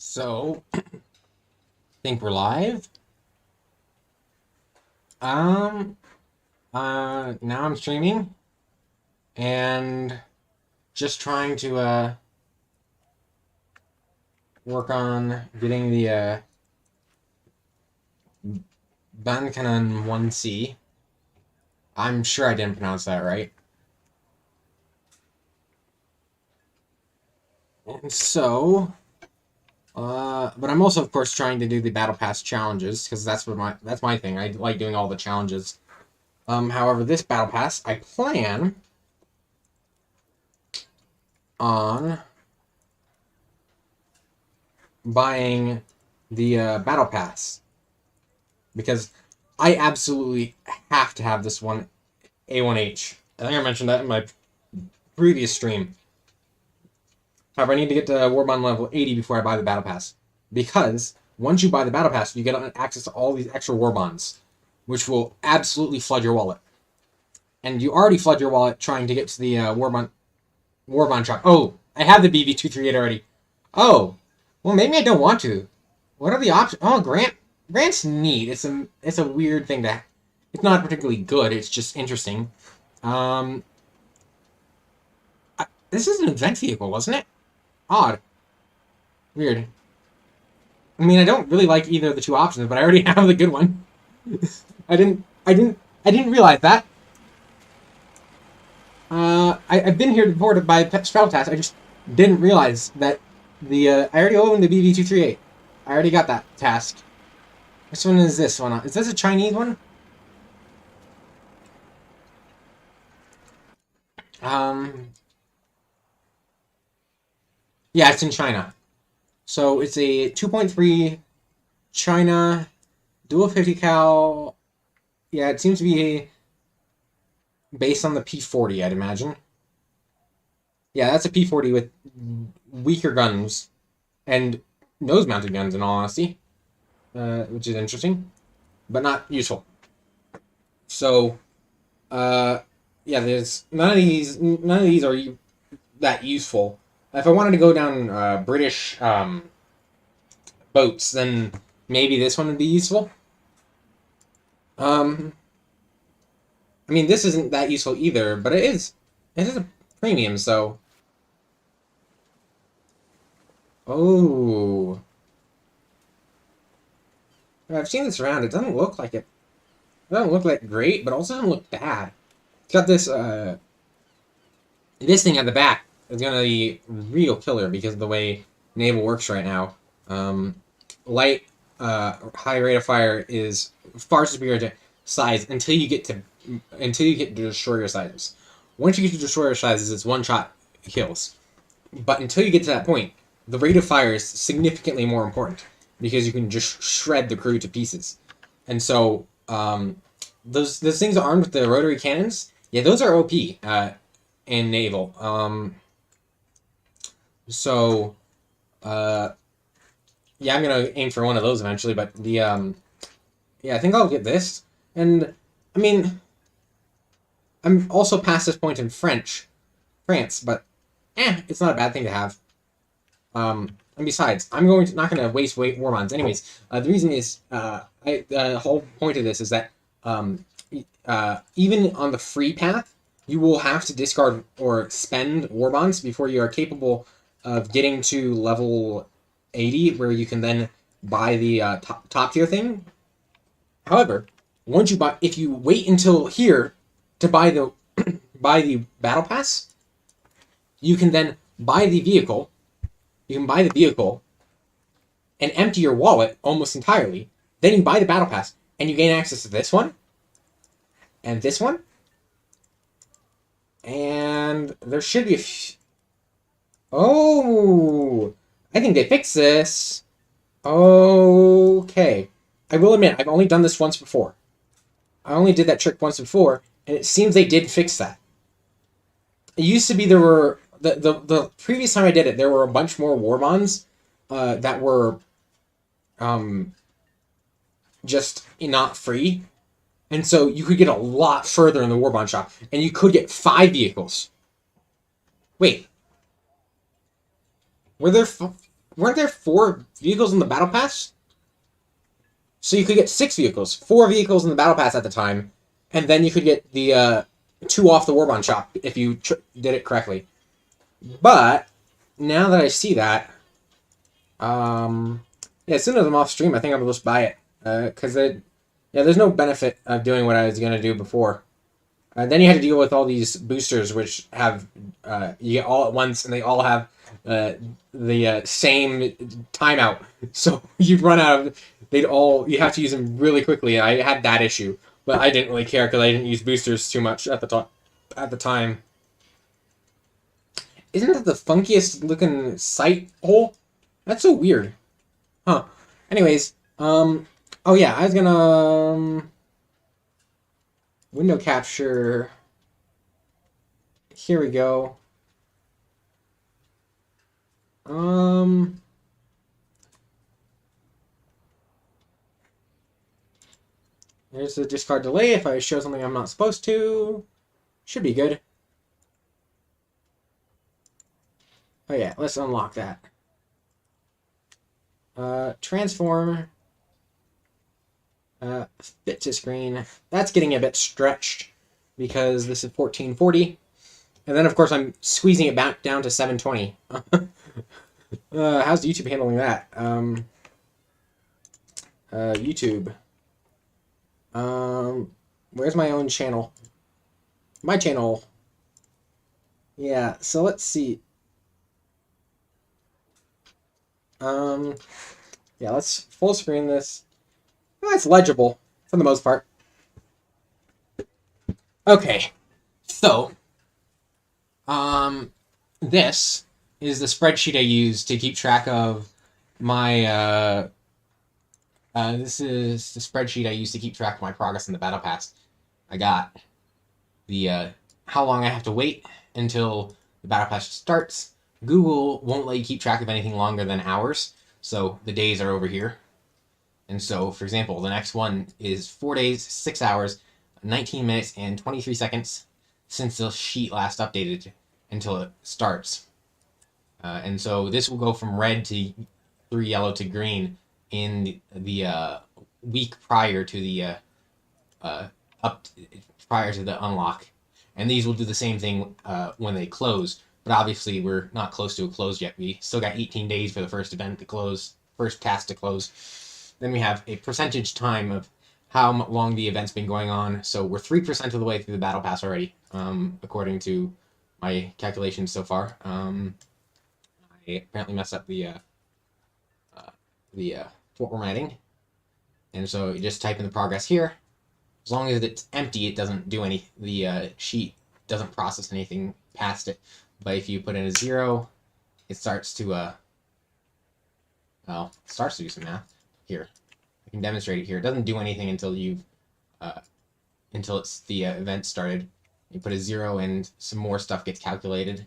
So, think we're live. Um, now I'm streaming and just trying to work on getting the Bankanan 1C. I'm sure I didn't pronounce that right. And so, but I'm also, of course, trying to do the Battle Pass challenges because that's my thing. I like doing all the challenges. However, this Battle Pass, I plan on buying the Battle Pass because I absolutely have to have this one A1H. I think I mentioned that in my previous stream. However, I need to get to Warbond level 80 before I buy the Battle Pass. Because once you buy the Battle Pass, you get access to all these extra Warbonds, which will absolutely flood your wallet. And you already flood your wallet trying to get to the Warbond shop. Oh, I have the BV238 already. Oh, well, maybe I don't want to. What are the options? Oh, Grant's neat. It's a weird thing to. It's not particularly good. It's just interesting. Um, this is an event vehicle, wasn't it? Odd. Weird. I mean, I don't really like either of the two options, but I already have the good one. I didn't realize that. I've been here before to buy Spell Task. I just didn't realize that I already own the BV238. I already got that task. Which one is this one? Is this a Chinese one? Yeah, it's in China. So it's a 2.3 China dual 50 cal. Yeah, it seems to be based on the P40, I'd imagine. Yeah, that's a P40 with weaker guns and nose-mounted guns, in all honesty, which is interesting, but not useful. So, yeah, there's none of these are that useful. If I wanted to go down British boats, then maybe this one would be useful. Um, I mean, this isn't that useful either, but it is. It is a premium, so. Oh, I've seen this around. It doesn't look like it. It doesn't look like great, but also doesn't look bad. It's got this thing at the back is gonna be real killer because of the way naval works right now. Light, high rate of fire is far superior to size until you get to destroyer sizes. Once you get to destroyer sizes, it's one shot kills. But until you get to that point, the rate of fire is significantly more important because you can just shred the crew to pieces. And so those things armed with the rotary cannons, yeah, those are OP in naval. So yeah, I'm gonna aim for one of those eventually. But yeah, I think I'll get this. And I mean, I'm also past this point in France, but it's not a bad thing to have. And besides, not going to waste war bonds. Anyways, the reason is, the whole point of this is that even on the free path, you will have to discard or spend war bonds before you are capable of getting to level 80, where you can then buy the top tier thing. However, if you wait until here to buy the buy the battle pass, you can then buy the vehicle. You can buy the vehicle and empty your wallet almost entirely. Then you buy the battle pass and you gain access to this one and this one. And there should be Oh, I think they fixed this. Okay. I will admit, I've only done this once before. I only did that trick once before, and it seems they did fix that. It used to be there were the previous time I did it, there were a bunch more war bonds that were just not free, and so you could get a lot further in the war bond shop, and you could get 5 vehicles. Wait, were there weren't there 4 vehicles in the battle pass? So you could get 6 vehicles, 4 vehicles in the battle pass at the time, and then you could get the 2 off the Warbond shop if you did it correctly. But now that I see that, yeah, as soon as I'm off stream, I think I'm gonna just buy it because there's no benefit of doing what I was gonna do before. Then you had to deal with all these boosters, which have you get all at once, and they all have the same timeout. So you'd run out of. You have to use them really quickly. I had that issue, but I didn't really care because I didn't use boosters too much at the time. Isn't that the funkiest looking sight hole? That's so weird. Huh. Anyways, oh yeah, I was gonna window capture. Here we go. There's the discard delay if I show something I'm not supposed to. Should be good. Oh yeah, let's unlock that. Transform. Fit to screen. That's getting a bit stretched because this is 1440. And then, of course, I'm squeezing it back down to 720. How's YouTube handling that? YouTube. Where's my own channel? My channel. Yeah, so let's see. Yeah, let's full screen this. Well, it's legible for the most part. Okay, so this is the spreadsheet I use to keep track of my this is the spreadsheet I use to keep track of my progress in the battle pass. I got the how long I have to wait until the battle pass starts. Google won't let you keep track of anything longer than hours, so the days are over here. And so, for example, the next one is 4 days, 6 hours, 19 minutes, and 23 seconds since the sheet last updated until it starts. And so this will go from red through yellow to green in the week prior to the prior to the unlock. And these will do the same thing when they close. But obviously, we're not close to a close yet. We still got 18 days for the first event to close, first task to close. Then we have a percentage time of how long the event's been going on. So we're 3% of the way through the battle pass already, according to my calculations so far. I apparently messed up the formatting, and so you just type in the progress here. As long as it's empty, it doesn't do any. The sheet doesn't process anything past it. But if you put in a 0, it starts to well, it starts to do some math. Here, I can demonstrate it here. It doesn't do anything until you've until it's the event started. You put a 0 and some more stuff gets calculated.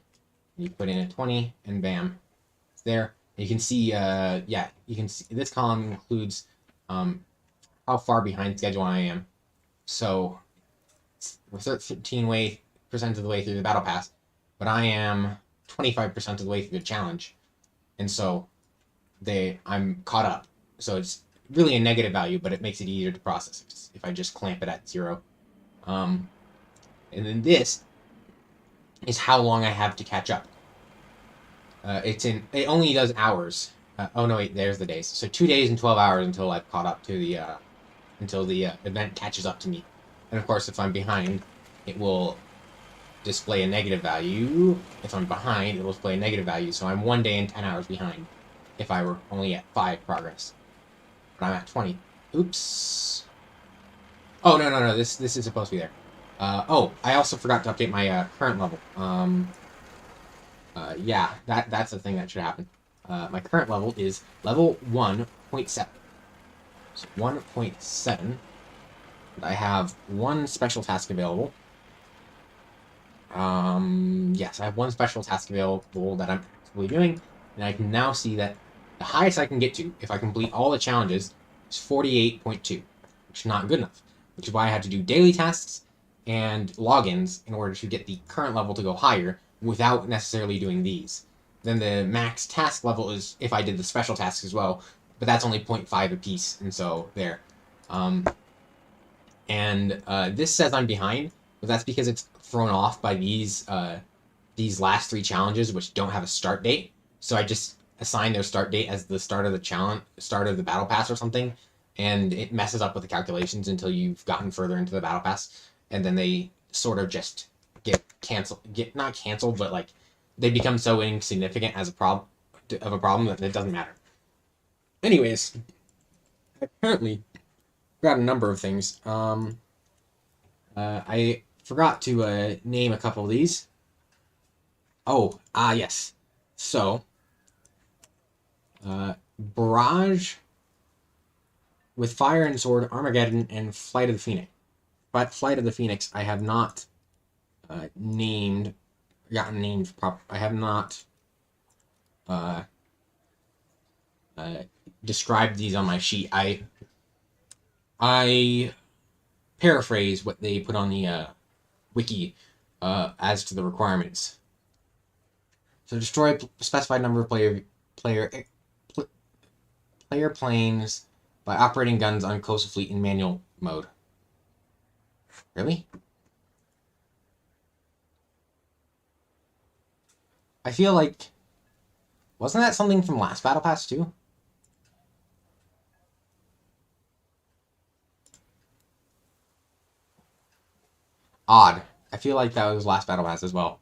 You put in a 20 and bam, it's there. You can see yeah, you can see this column includes how far behind schedule I am. So we're 13% of the way through the battle pass, but I am 25% of the way through the challenge, and so I'm caught up. So it's really a negative value, but it makes it easier to process if I just clamp it at 0. And then this is how long I have to catch up. It only does hours. Oh no, wait, there's the days. So 2 days and 12 hours until I've caught up to the until the event catches up to me. And of course, if I'm behind, it will display a negative value. If I'm behind, it will display a negative value. So I'm 1 day and 10 hours behind if I were only at 5 progress. But I'm at 20. Oops. Oh, no. This is supposed to be there. Oh, I also forgot to update my current level. Yeah, that's the thing that should happen. My current level is level 1.7. So 1.7. I have 1 special task available. Yes, I have 1 special task available that I'm actively doing, and I can now see that the highest I can get to, if I complete all the challenges, is 48.2, which is not good enough, which is why I had to do daily tasks and logins in order to get the current level to go higher without necessarily doing these. then the max task level is if I did the special tasks as well, but that's only 0.5 apiece, and so there. Um, and this says I'm behind, but that's because it's thrown off by these last three challenges, which don't have a start date. So I just assign their start date as the start of the challenge, start of the battle pass or something, and it messes up with the calculations until you've gotten further into the battle pass, and then they sort of just get canceled, get not canceled, but like they become so insignificant as a problem that it doesn't matter. Anyways, I apparently got a number of things. I forgot to name a couple of these. Oh, yes. So, Barrage with Fire and Sword, Armageddon, and Flight of the Phoenix. But Flight of the Phoenix, I have not named, gotten named I have not uh, described these on my sheet. I paraphrase what they put on the wiki as to the requirements. So destroy specified number of player planes by operating guns on coastal fleet in manual mode. Really? I feel like... Wasn't that something from last Battle Pass too? Odd. I feel like that was last Battle Pass as well.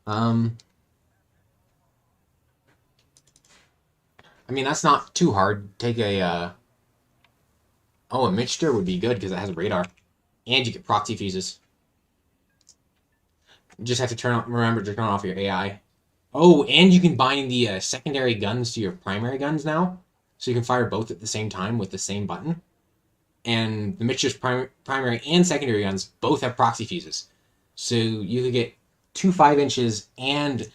I mean, that's not too hard. Take a, Oh, a mixture would be good because it has radar. And you get proxy fuses. You just have to remember to turn off your AI. Oh, and you can bind the secondary guns to your primary guns now. So you can fire both at the same time with the same button. And the mixture's primary and secondary guns both have proxy fuses. So you could get 2 5-inches and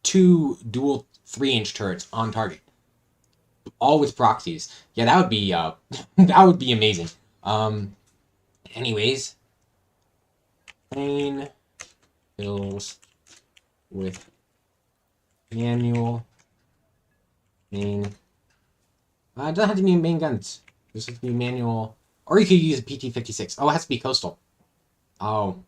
two dual 3-inch turrets on target, all with proxies. Yeah, that would be that would be amazing. Anyways, plane kills with manual main. It doesn't have to be main guns. This has to be manual, or you could use a PT-56. Oh, it has to be coastal. Oh.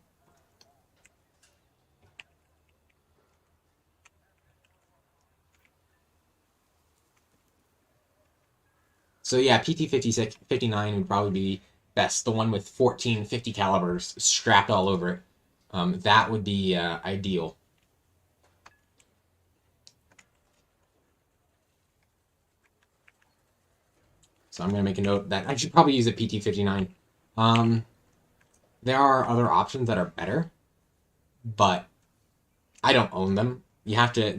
So yeah, PT-56, 59 would probably be best. The one with 14 50 calibers strapped all over it. That would be ideal. So I'm going to make a note that I should probably use a PT-59. There are other options that are better, but I don't own them. You have to.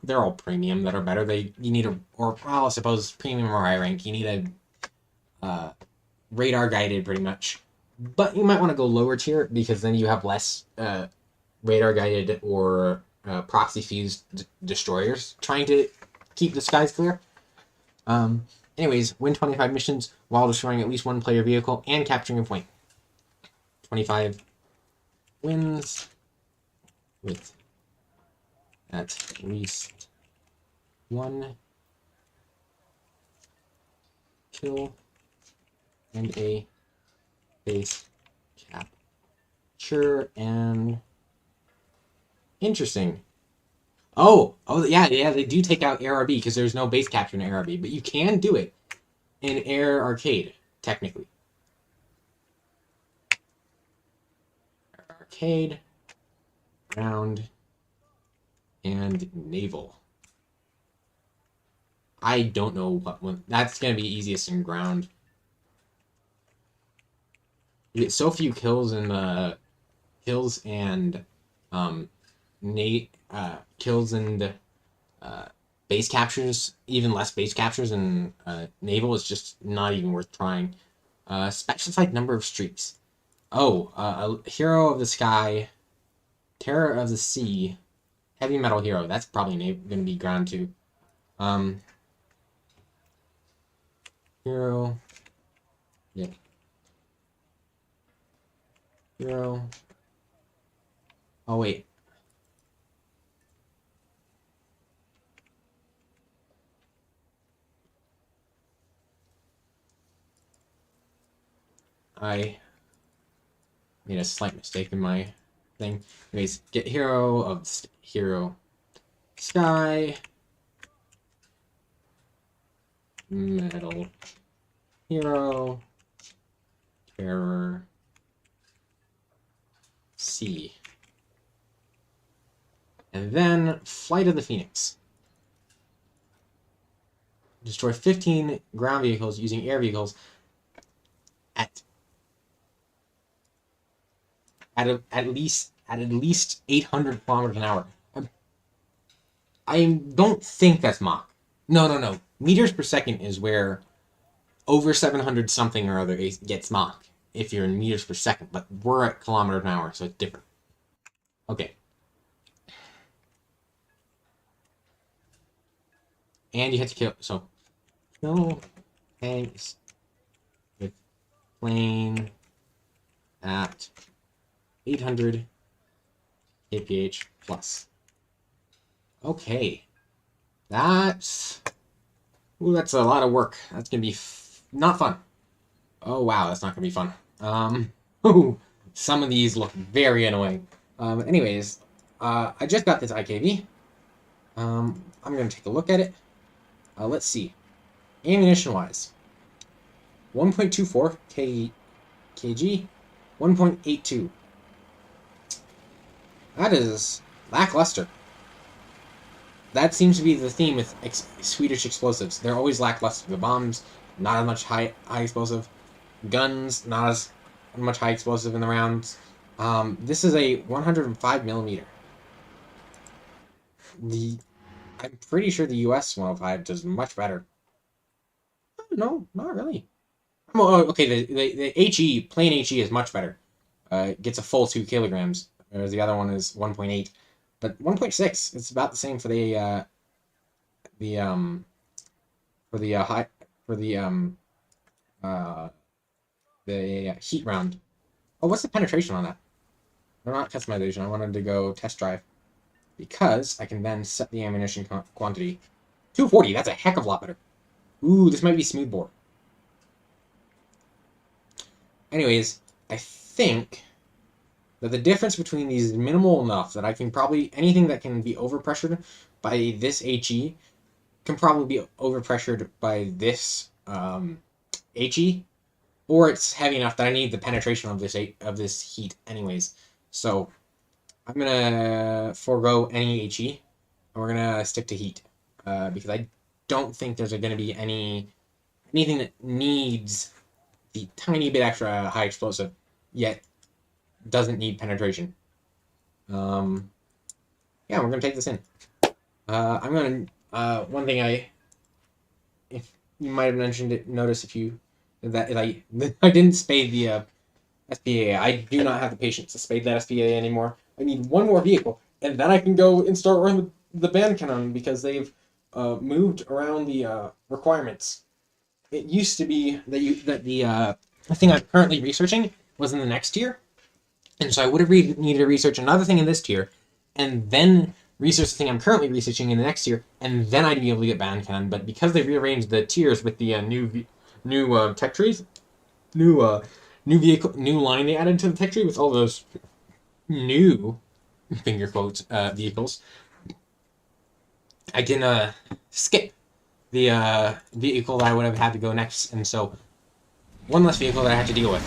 They're all premium that are better. You need well, I suppose premium or high rank. You need a radar guided pretty much, but you might want to go lower tier because then you have less radar guided or proxy fused destroyers trying to keep the skies clear. Anyways, win 25 missions while destroying at least one player vehicle and capturing a point. 25 wins with at least one kill and a base capture. And interesting. Oh, yeah, they do take out ARB because there's no base capture in ARB, but you can do it in Air Arcade, technically. Air Arcade, ground, and naval. I don't know what one. That's going to be easiest in ground. You get so few kills in the kills and kills and base captures, even less base captures in naval is just not even worth trying. Specified number of streaks. Oh, a hero of the sky, terror of the sea, heavy metal hero. That's probably going to be ground too. Hero. Yeah. Hero. Oh wait. I made a slight mistake in my thing. Anyways, get hero of hero sky. Metal hero. Terror. C. And then Flight of the Phoenix. Destroy 15 ground vehicles using air vehicles at least 800 kilometers an hour. I don't think that's Mach. No. Meters per second is where over 700 something or other gets Mach if you're in meters per second, but we're at kilometers an hour, so it's different. Okay. And you have to kill, so kill tanks with plane at 800 kph plus. Okay. That's a lot of work. That's gonna be not fun. Oh wow, that's not gonna be fun. Some of these look very annoying. Anyways, I just got this IKV. I'm gonna take a look at it. Let's see. Ammunition-wise, 1.24 kg, 1.82. That is lackluster. That seems to be the theme with Swedish explosives. They're always lackluster. The bombs, not as much high explosive. Guns, not as much high explosive in the rounds. This is a 105 millimeter. I'm pretty sure the US 105 does much better. No, not really. Oh, okay, the HE, plain HE is much better. It gets a full 2 kilograms, whereas the other one is 1.8. But 1.6, it's about the same for the heat round. Oh, what's the penetration on that? No, not customization. I wanted to go test drive because I can then set the ammunition quantity. 240. That's a heck of a lot better. Ooh, this might be smoothbore. Anyways, I think that the difference between these is minimal enough that I can probably, anything that can be overpressured by this HE can probably be overpressured by this HE, or it's heavy enough that I need the penetration of this heat anyways. So I'm gonna forego any HE, and we're gonna stick to heat because I don't think there's gonna be anything that needs the tiny bit extra high explosive yet doesn't need penetration. Yeah, we're gonna take this in. I'm gonna one thing if you might have mentioned it, notice if I didn't spade the SPA. I do not have the patience to spade that SPA anymore. I need one more vehicle, and then I can go and start running the band cannon because they've moved around the requirements. It used to be that the thing I'm currently researching was in the next tier, and so I would have needed to research another thing in this tier, and then research the thing I'm currently researching in the next tier, and then I'd be able to get band cannon. But because they rearranged the tiers with the new tech trees, new vehicle, new line they added to the tech tree with all those new finger quotes vehicles, I can skip the vehicle that I would have had to go next, and so one less vehicle that I have to deal with,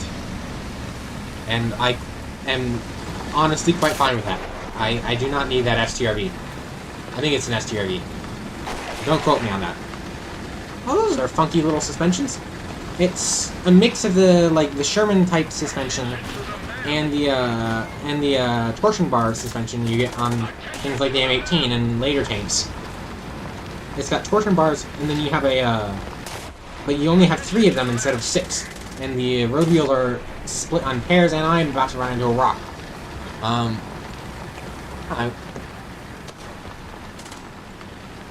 and I am honestly quite fine with that. I do not need that STRV. I think it's an STRV. Don't quote me on that. Oh, those are funky little suspensions. It's a mix of the Sherman type suspension and the torsion bar suspension you get on things like the M18 and later tanks. It's got torsion bars, and then you have but you only have 3 of them instead of 6. And the road wheels are split on pairs, and I'm about to run into a rock. I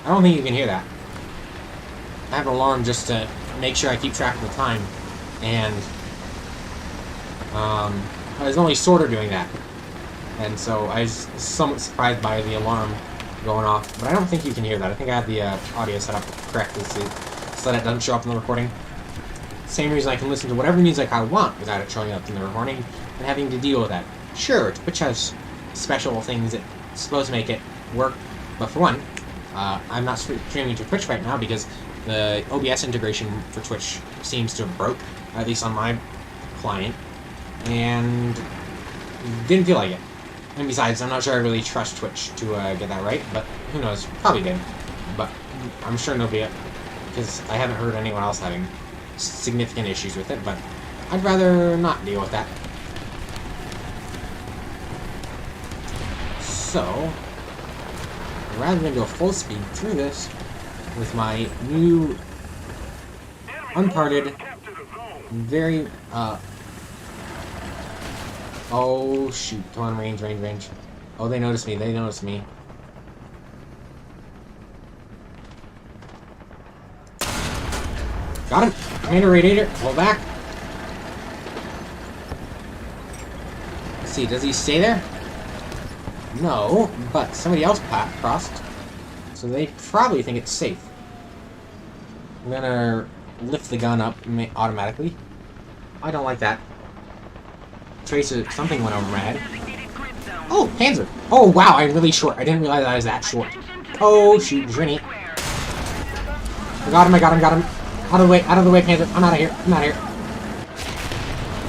don't think you can hear that. I have an alarm just to make sure I keep track of the time, and I was only sort of doing that, and so I was somewhat surprised by the alarm going off, but I don't think you can hear that. I think I have the audio set up correctly so that it doesn't show up in the recording. Same reason I can listen to whatever music I want without it showing up in the recording and having to deal with that. Sure, Twitch has special things that's supposed to make it work, but for one, I'm not streaming to Twitch right now because the OBS integration for Twitch seems to have broke, at least on my client, and didn't feel like it. And besides, I'm not sure I really trust Twitch to get that right, but who knows? Probably did. But I'm sure nobody, because I haven't heard anyone else having significant issues with it, but I'd rather not deal with that. So, rather than go full speed through this with my new, unparted, very, oh shoot, come on, range. Oh, they noticed me, Got him! Commander Radiator, pull back. Let's see, does he stay there? No, but somebody else crossed, so they probably think it's safe. I'm gonna lift the gun up automatically. I don't like that. Something went over my head. Oh, Panzer! Oh wow, I'm really short. I didn't realize I was that short. Oh shoot, Drini. I got him. Out of the way, Panzer. I'm out of here.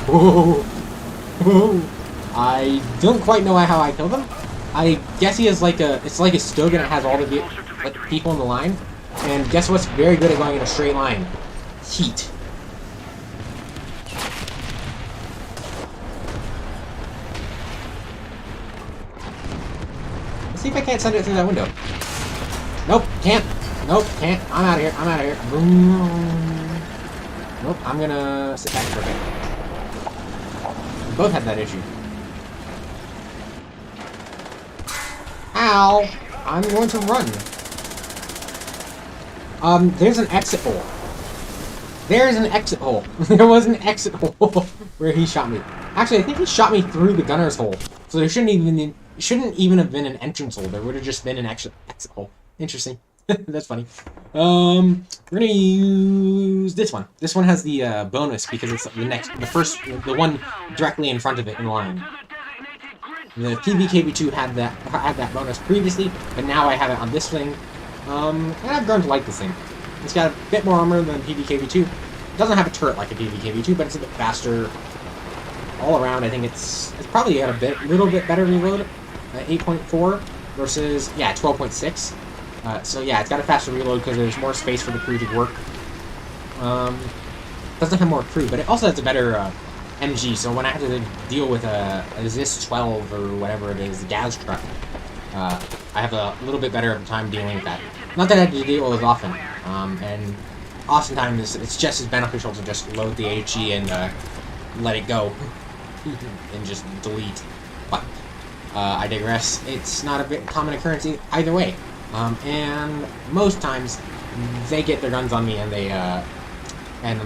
Whoa. I don't quite know how I killed him. I guess he has it's like a Stug and it has all the people in the line. And guess what's very good at going in a straight line? Heat. Let's see if I can't send it through that window. Nope, can't. I'm out of here. Nope, I'm gonna sit back for a bit. We both have that issue. Ow! I'm going to run. There's an exit hole. There was an exit hole where he shot me. Actually, I think he shot me through the gunner's hole. So there shouldn't even have been an entrance hole. There would have just been an exit hole. Interesting. That's funny. We're gonna use this one. This one has the bonus because it's the one directly in front of it in line. The PVKV2 had that bonus previously, but now I have it on this thing. And I've grown to like this thing. It's got a bit more armor than PVKV2. It doesn't have a turret like a PVKV2, but it's a bit faster all around. I think it's probably got a little bit better reload, 8.4 versus 12.6. So yeah, it's got a faster reload because there's more space for the crew to work. Doesn't have more crew, but it also has a better MG. So when I have to deal with a ZIS 12 or whatever it is, the gas truck, I have a little bit better of a time dealing with that. Not that I have to deal with it often, and oftentimes it's just as beneficial to just load the HE and let it go and just delete. But I digress. It's not a common occurrence either way. And most times they get their guns on me and and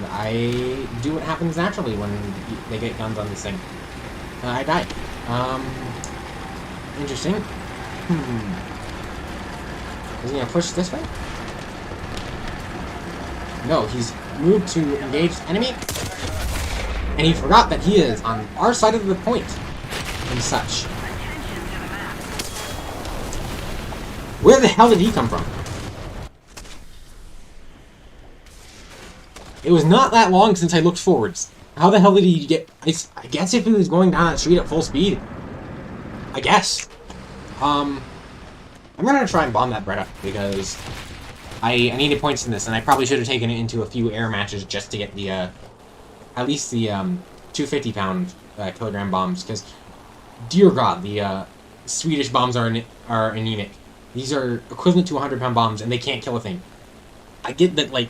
I do what happens naturally when they get guns on this thing. I die. Interesting. Is he gonna push this way? No, he's moved to engage enemy. And he forgot that he is on our side of the point and such. Where the hell did he come from? It was not that long since I looked forwards. How the hell did he get... I guess if he was going down that street at full speed. I guess. I'm gonna try and bomb that Bretta because I needed points in this, and I probably should have taken it into a few air matches just to get the, at least the, 250-pound kilogram bombs, because, dear God, the, Swedish bombs are anemic. These are equivalent to 100-pound bombs, and they can't kill a thing. I get that, like,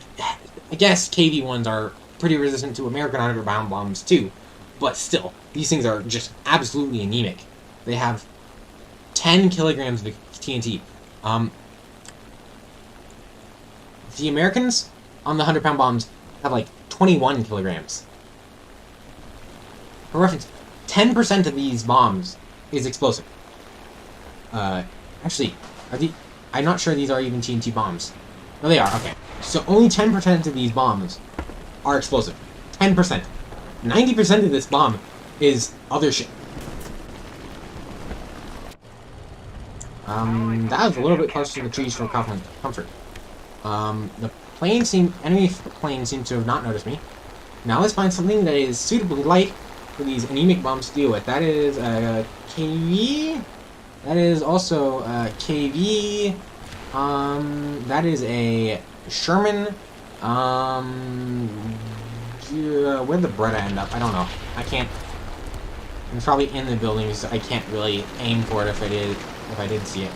I guess KV ones are pretty resistant to American 100-pound bombs, too. But still, these things are just absolutely anemic. They have 10 kilograms of TNT. The Americans, on the 100-pound bombs, have, like, 21 kilograms. For reference, 10% of these bombs is explosive. Actually... I'm not sure these are even TNT bombs. No, they are, okay. So only 10% of these bombs are explosive. 10%. 90% of this bomb is other shit. That was a little bit closer to the trees for comfort. The enemy plane seems to have not noticed me. Now let's find something that is suitably light for these anemic bombs to deal with. That is KV. That is also KV. That is a Sherman. Where'd the Beretta end up? I don't know. I can't. It's probably in the buildings. I can't really aim for it if I did see it.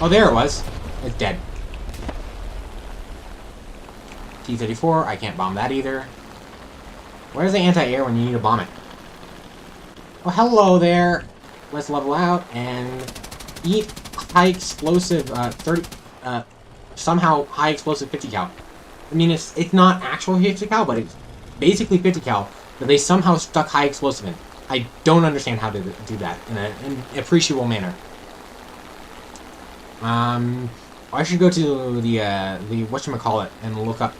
Oh, there it was. It's dead. T-34, I can't bomb that either. Where's the anti-air when you need to bomb it? Oh, hello there. Let's level out and eat high explosive 30 somehow high explosive 50 cal. I mean, it's not actual 50 cal, but it's basically 50 cal that they somehow stuck high explosive in. I don't understand how to do that in an appreciable manner. I should go to the whatchamacallit and look up,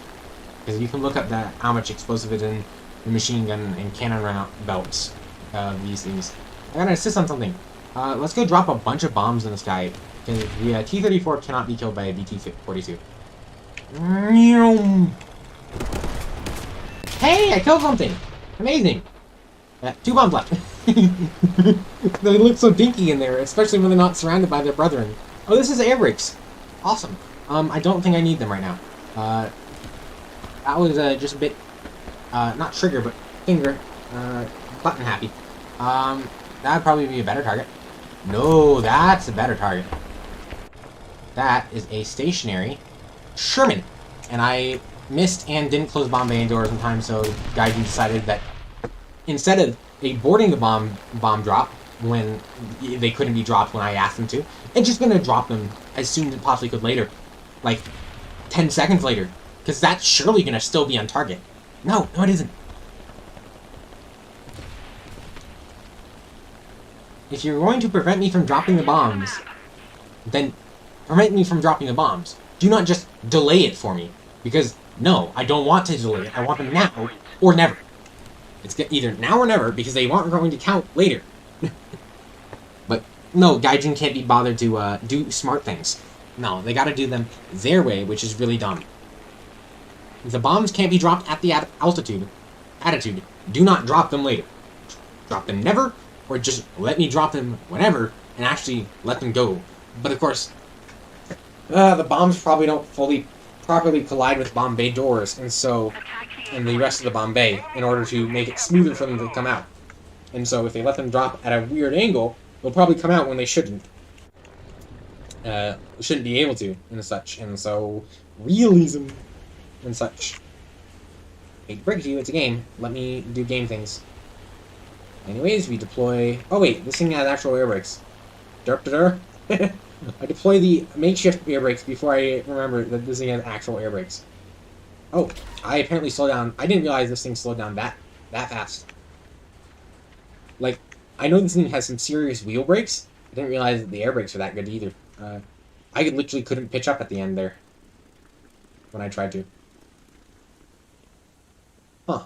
because you can look up that how much explosive is in the machine gun and cannon round belts of these things. I gotta insist on something. Let's go drop a bunch of bombs in the sky, because the T-34 cannot be killed by a BT-42. Hey, I killed something! Amazing! 2 bombs left. They look so dinky in there, especially when they're not surrounded by their brethren. Oh, this is air brakes. Awesome. I don't think I need them right now. That was just a bit, not trigger, but finger, button happy. That'd probably be a better target. No, that's a better target. That is a stationary Sherman. And I missed and didn't close bomb bay doors in time, so Gaijin decided that instead of aborting the bomb drop when they couldn't be dropped when I asked them to, it's just gonna drop them as soon as it possibly could later. Like 10 seconds later. Because that's surely gonna still be on target. No, it isn't. If you're going to prevent me from dropping the bombs, then prevent me from dropping the bombs. Do not just delay it for me. Because, no, I don't want to delay it. I want them now or never. It's either now or never, because they aren't going to count later. But, no, Gaijin can't be bothered to do smart things. No, they gotta do them their way, which is really dumb. The bombs can't be dropped at the attitude. Do not drop them later. Drop them never, or just let me drop them whenever, and actually let them go. But of course, the bombs probably don't properly collide with bomb bay doors, and the rest of the bomb bay, in order to make it smoother for them to come out. And so if they let them drop at a weird angle, they'll probably come out when they shouldn't. Shouldn't be able to, and such. And so, realism and such. Hey, break it to you, it's a game. Let me do game things. Anyways, we deploy... Oh wait, this thing has actual air brakes. Derp-da-der. I deploy the makeshift air brakes before I remember that this thing has actual air brakes. Oh, I apparently slowed down. I didn't realize this thing slowed down that fast. Like, I know this thing has some serious wheel brakes. I didn't realize that the air brakes are that good either. I literally couldn't pitch up at the end there when I tried to. Huh.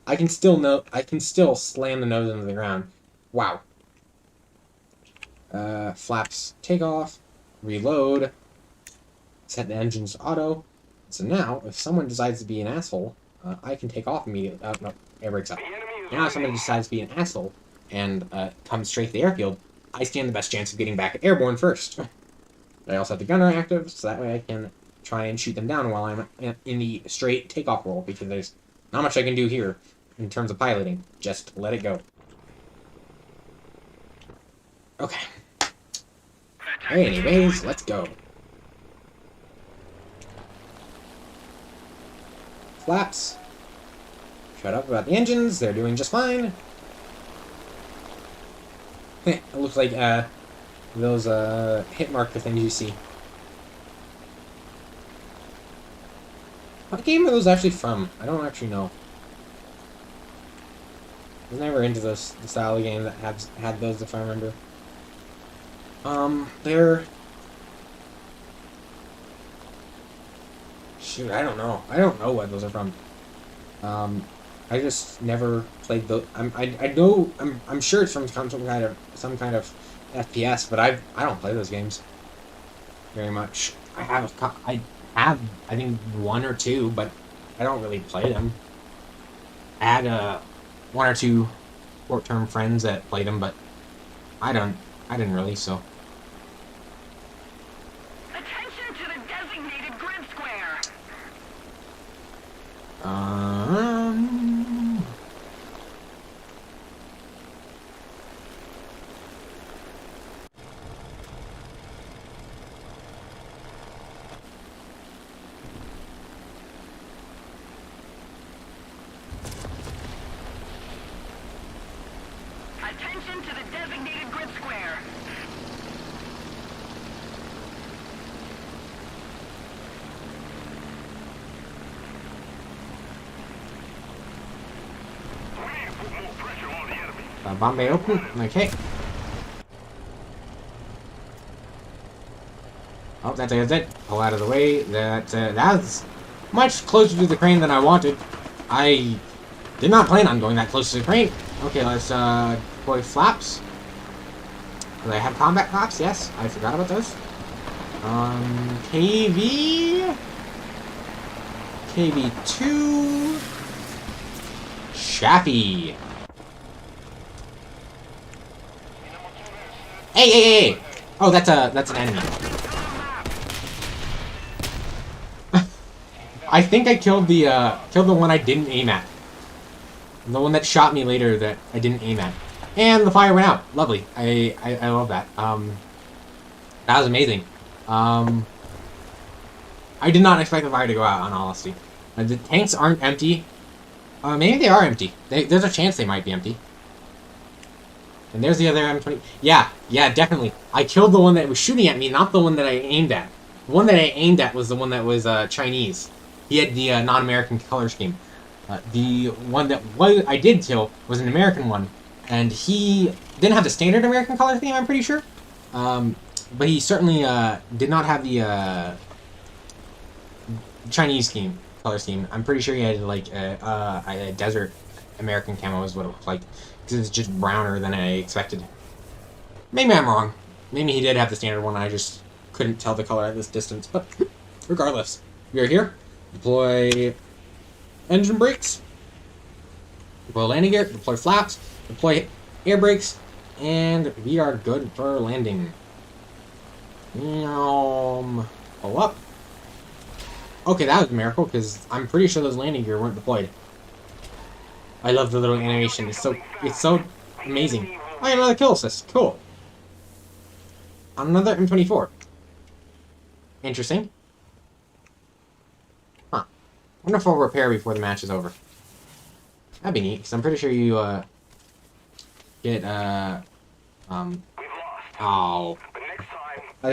I can still slam the nose into the ground. Wow. Flaps take off, reload, set the engines to auto. So now, if someone decides to be an asshole, I can take off immediately. No, air brakes up. Now if someone decides to be an asshole and come straight to the airfield, I stand the best chance of getting back airborne first. I also have the gunner active, so that way I can try and shoot them down while I'm in the straight takeoff roll, because there's not much I can do here in terms of piloting. Just let it go. Okay. Anyways, let's go. Flaps. Shut up about the engines, they're doing just fine. It looks like those hit marker things you see. What game are those actually from? I don't actually know. I was never into the style of game that had those, if I remember. They're... shoot, I don't know. I don't know what those are from. I just never played those. I know. I'm sure it's from some kind of FPS, but I don't play those games very much. I think one or two, but I don't really play them. I had one or two short-term friends that played them, but I didn't really. So. Attention to the designated grid square. Attention to the designated grid square. Bomb bay open. Okay. Oh, that's it. Pull out of the way. That's much closer to the crane than I wanted. I did not plan on going that close to the crane. Okay, let's deploy flaps. Do they have combat flaps? Yes, I forgot about those. KV2. Chaffee. Hey! Oh, that's an enemy. I think I killed the one I didn't aim at. The one that shot me later that I didn't aim at. And the fire went out. Lovely. I love that. That was amazing. I did not expect the fire to go out, in all honesty. The tanks aren't empty. Maybe they are empty. There's a chance they might be empty. And there's the other M20. Yeah, definitely. I killed the one that was shooting at me, not the one that I aimed at. The one that I aimed at was the one that was Chinese. He had the non-American color scheme. The one that I did kill was an American one, and he didn't have the standard American color scheme, I'm pretty sure. But he certainly did not have the Chinese color scheme. I'm pretty sure he had like a desert American camo is what it looked like. Because it's just browner than I expected. Maybe I'm wrong. Maybe he did have the standard one, I just couldn't tell the color at this distance. But regardless, we are here. Deploy engine brakes. Deploy landing gear. Deploy flaps. Deploy air brakes. And we are good for landing. Pull up. Okay, that was a miracle, because I'm pretty sure those landing gear weren't deployed. I love the little animation. It's so amazing. Oh, another kill assist. Cool. Another M24. Interesting. Huh. Wonder if I'll repair before the match is over. That'd be neat, because I'm pretty sure you, get, oh. I'm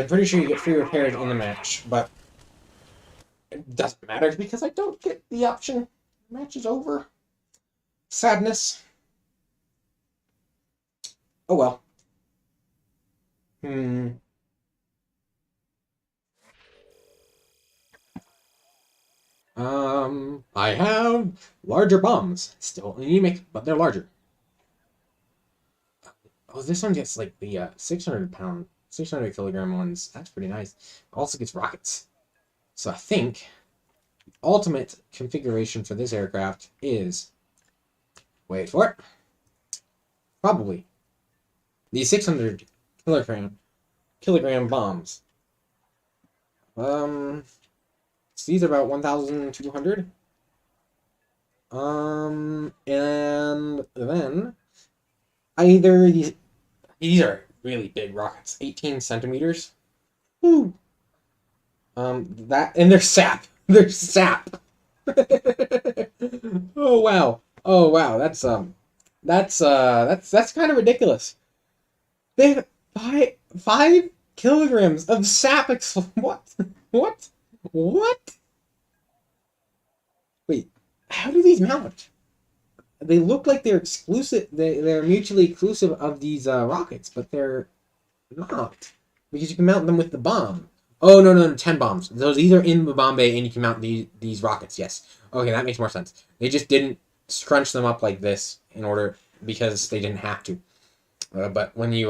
pretty sure you get free repairs in the match, but it doesn't matter, because I don't get the option. The match is over. Sadness. Oh well. I have larger bombs. Still anemic, but they're larger. Oh, this one gets like the 600 kilogram ones. That's pretty nice. Also gets rockets. So I think the ultimate configuration for this aircraft is, wait for it, probably the 600 kilogram bombs. So these are about 1,200. And then either these are really big rockets, 18 centimeters. Woo. That, and they're sap. They're sap. Oh wow. Oh wow. That's kind of ridiculous. They have 5 kilograms of sap. What? Wait, how do these mount? They look like they're exclusive. They're mutually exclusive of these rockets, but they're not, because you can mount them with the bomb. Oh, no, 10 bombs. These are in the bomb bay, and you can mount these rockets, yes. Okay, that makes more sense. They just didn't scrunch them up like this in order, because they didn't have to. But when you,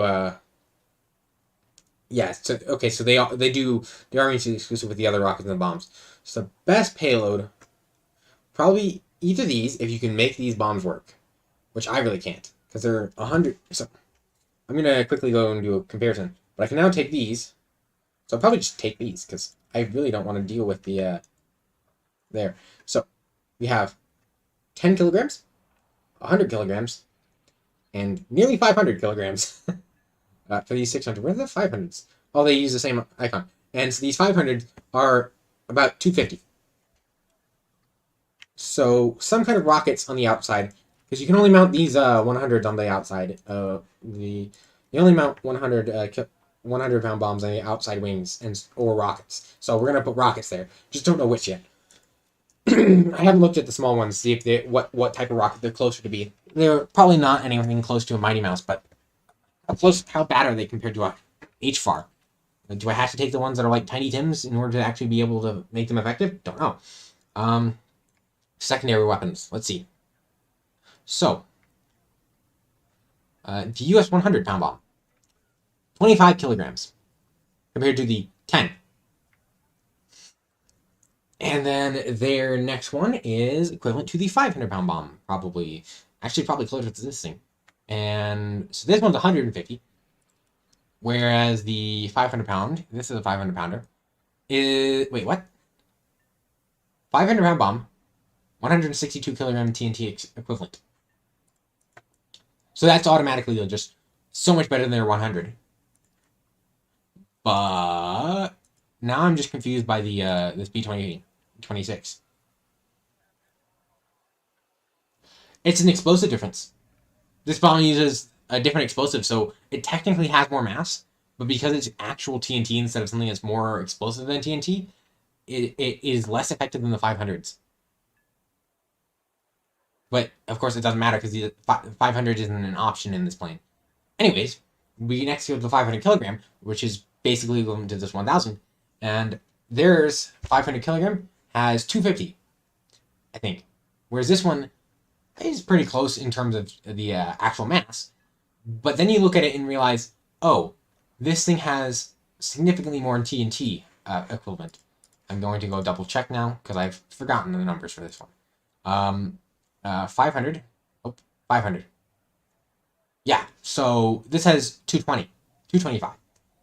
yeah, so, okay, so they are mutually exclusive with the other rockets and the bombs. So the best payload, probably either these, if you can make these bombs work, which I really can't, because they're 100, so I'm going to quickly go and do a comparison. But I can now take these. So I'll probably just take these, because I really don't want to deal with the, there. So, we have 10 kilograms, 100 kilograms, and nearly 500 kilograms for these 600. Where are the 500s? Oh, they use the same icon. And so these 500 are about 250. So, some kind of rockets on the outside, because you can only mount these 100s on the outside. You only mount 100-pound bombs on the outside wings or rockets. So we're gonna put rockets there. Just don't know which yet. I haven't looked at the small ones to see if what type of rocket they're closer to be. They're probably not anything close to a Mighty Mouse, but how bad are they compared to a HFAR? Do I have to take the ones that are like Tiny Tims in order to actually be able to make them effective? Don't know. Secondary weapons. Let's see. So, the US 100-pound bomb. 25 kilograms compared to the 10. And then their next one is equivalent to the 500-pound bomb, probably closer to this thing. And so this one's 150, whereas the 500-pound, this is a 500-pounder, is, wait, what? 500-pound bomb, 162 kilogram TNT equivalent. So that's automatically just so much better than their 100. But now I'm just confused by the this B-26. It's an explosive difference. This bomb uses a different explosive, so it technically has more mass, but because it's actual TNT instead of something that's more explosive than TNT, it is less effective than the 500s. But, of course, it doesn't matter because the 500 isn't an option in this plane. Anyways, we next go to the 500 kilogram, which is basically equivalent to this 1000, and theirs 500 kilogram has 250, I think, whereas this one is pretty close in terms of the actual mass. But then you look at it and realize, oh, this thing has significantly more TNT equivalent. I'm going to go double check now because I've forgotten the numbers for this one. 500. Oh, 500. Yeah, so this has 220, 225.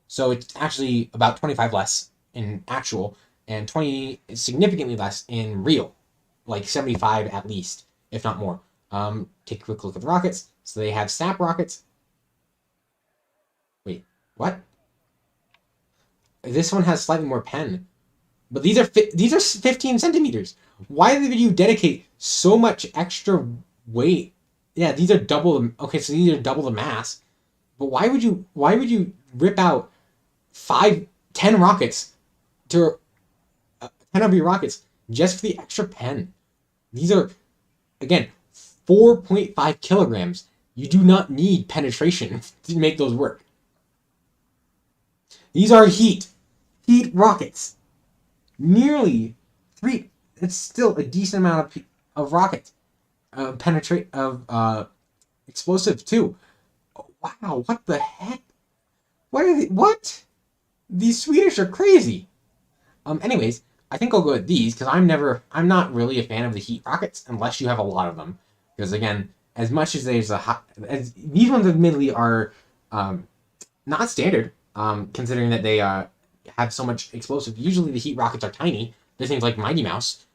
So it's actually about 25 less in actual, and 20 is significantly less in real, like 75 at least, if not more. Take a quick look at the rockets. So they have SAP rockets. Wait, what? This one has slightly more pen, but these are 15 centimeters. Why did you dedicate so much extra weight? Yeah, these are double. Okay, so these are double the mass. But why would you rip out 10 rockets to 10 of your rockets just for the extra pen? These are, again, 4.5 kilograms. You do not need penetration to make those work. These are heat rockets. Nearly 3. It's still a decent amount of rockets. Explosive too. Oh, wow, what the heck? What? These Swedish are crazy. Anyways, I think I'll go with these because I'm not really a fan of the heat rockets unless you have a lot of them. Because again, as much as these ones admittedly are not standard, considering that they have so much explosive. Usually the heat rockets are tiny. They're things like Mighty Mouse.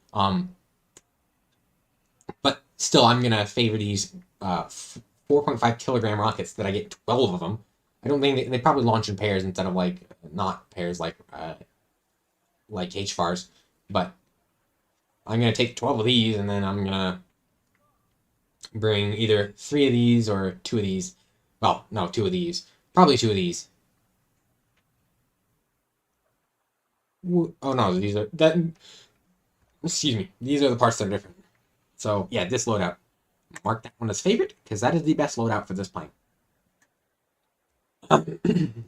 But still, I'm gonna favor these 4.5 kilogram rockets that I get 12 of them. I don't think they probably launch in pairs instead of not pairs like HFARs, but I'm gonna take 12 of these and then I'm gonna bring either 3 of these or 2 of these. Well, no, 2 of these. Probably 2 of these. Oh no, these are excuse me. These are the parts that are different. So yeah, this loadout. Mark that one as favorite because that is the best loadout for this plane.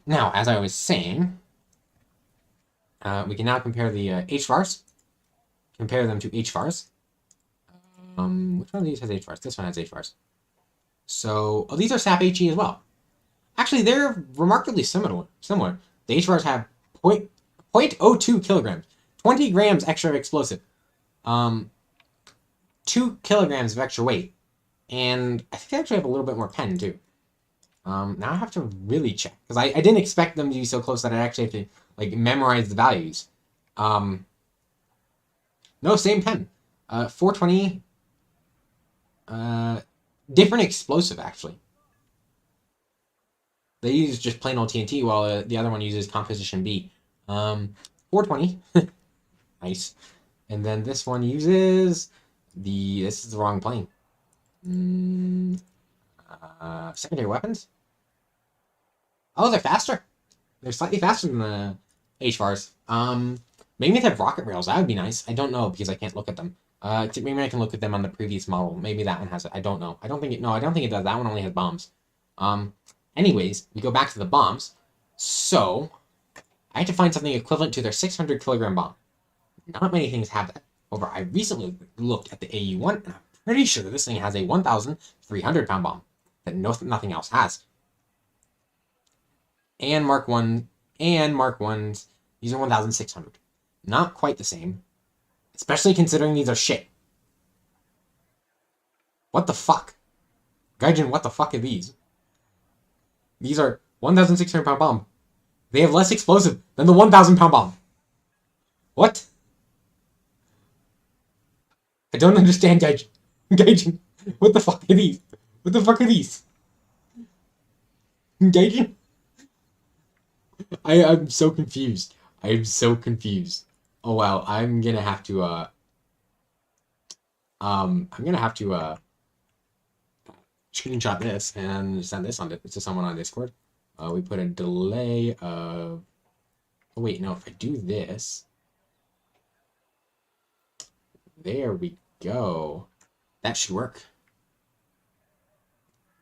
Now, as I was saying, We can now compare the HVARs. Compare them to HVARs. Which one of these has HVARs? This one has HVARs. So, oh, these are SAP HE as well. Actually, they're remarkably similar. The HVARs have 0.02 kilograms, 20 grams extra explosive, 2 kilograms of extra weight, and I think they actually have a little bit more pen too. Now I have to really check because I didn't expect them to be so close that I actually have to like memorize the values. No, same pen. 420. Different explosive actually. They use just plain old TNT while the other one uses composition B. 420. Nice. And then this one uses this is the wrong plane. Secondary weapons? Oh, they're faster. They're slightly faster than the HVARs. Maybe they have rocket rails. That would be nice. I don't know because I can't look at them. Maybe I can look at them on the previous model. Maybe that one has it. I don't know. I don't think it does. That one only has bombs. Anyways, we go back to the bombs. So, I had to find something equivalent to their 600 kilogram bomb. Not many things have that. However, I recently looked at the AU-1, and I'm pretty sure this thing has a 1,300 pound bomb that nothing else has. And Mark 1 and Mark 1s, these are 1,600. Not quite the same. Especially considering these are shit. What the fuck? Gaijin, what the fuck are these? These are 1,600 pound bomb. They have less explosive than the 1,000 pound bomb. What? I don't understand, Gaijin. Gaijin, what the fuck are these? What the fuck are these? Gaijin? I'm so confused. I am so confused. Oh wow, I'm gonna have to screenshot this and send this to someone on Discord. We put a delay of, oh wait, no, if I do this, there we go. That should work.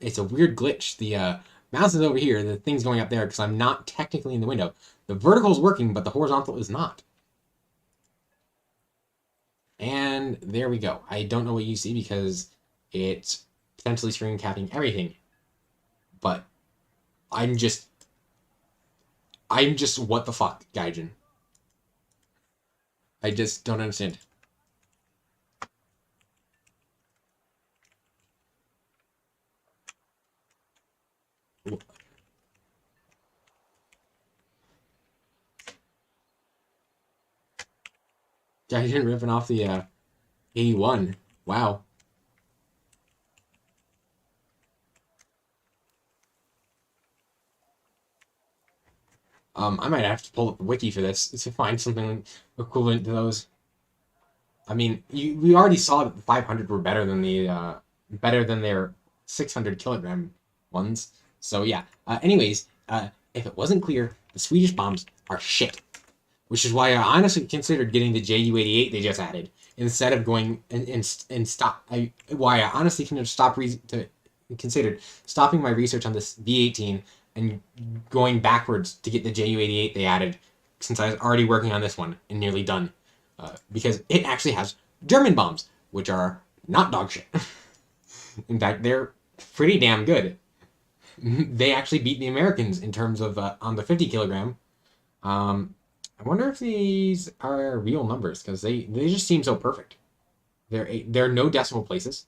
It's a weird glitch. The mouse is over here, the thing's going up there because I'm not technically in the window. The vertical is working, but the horizontal is not. And there we go. I don't know what you see because it's potentially screen capping everything. But I'm just what the fuck, Gaijin. I just don't understand. Gaijin ripping off the 81. Wow. I might have to pull up the wiki for this to find something equivalent to those. I mean, we already saw that the 500 were better than their 600 kilogram ones. So yeah. Anyways, if it wasn't clear, the Swedish bombs are shit, which is why I honestly considered getting the Ju-88 they just added instead of going and stop. Why I honestly considered stopping my research on this V18 and going backwards to get the Ju-88 they added, since I was already working on this one and nearly done, because it actually has German bombs, which are not dog shit. In fact, they're pretty damn good. They actually beat the Americans in terms of on the 50 kilogram. I wonder if these are real numbers because they just seem so perfect. There are no decimal places,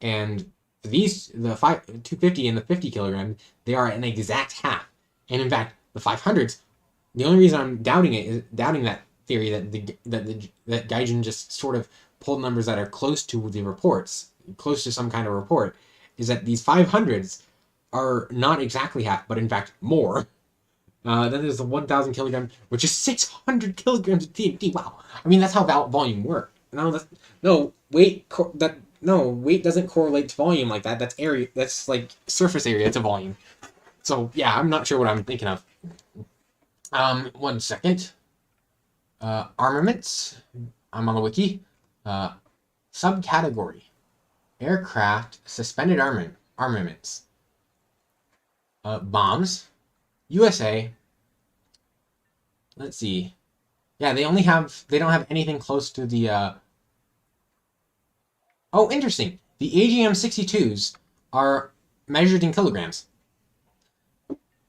and these, the 250 and the 50 kilogram, they are an exact half. And in fact, the 500s, the only reason I'm doubting that theory that Gaijin just sort of pulled numbers that are close to the reports, close to some kind of report, is that these 500s are not exactly half, but in fact more. Then there's the 1,000 kilogram, which is 600 kilograms of TNT. Wow, I mean that's how volume works. Weight doesn't correlate to volume like that. That's area. That's like surface area to volume. So yeah, I'm not sure what I'm thinking of. 1 second. Armaments. I'm on the wiki. Subcategory: aircraft suspended armaments. Bombs. USA. let's see. Yeah, they don't have anything close to the oh, interesting. The AGM 62s are measured in kilograms.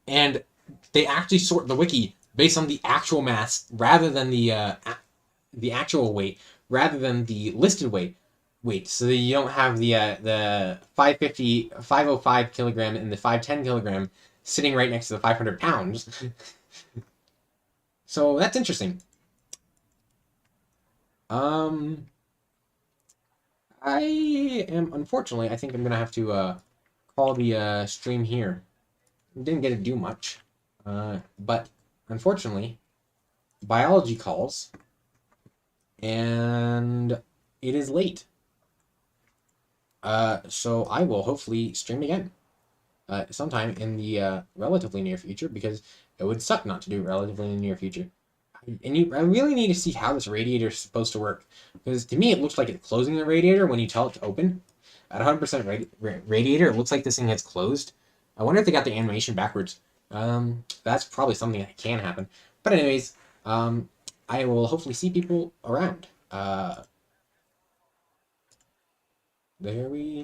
And they actually sort the wiki based on the actual mass rather than the actual weight rather than the listed weight. So that you don't have the 505 kilogram and the 510 kilogram sitting right next to the 500 pounds. So that's interesting. I am unfortunately I think I'm gonna have to call the stream here. Didn't get to do much, but unfortunately, biology calls, and it is late. So I will hopefully stream again sometime in the relatively near future because it would suck not to do it relatively in the near future. I really need to see how this radiator is supposed to work because to me it looks like it's closing the radiator when you tell it to open. At 100% radiator, it looks like this thing has closed. I wonder if they got the animation backwards. That's probably something that can happen. But anyways, I will hopefully see people around. There we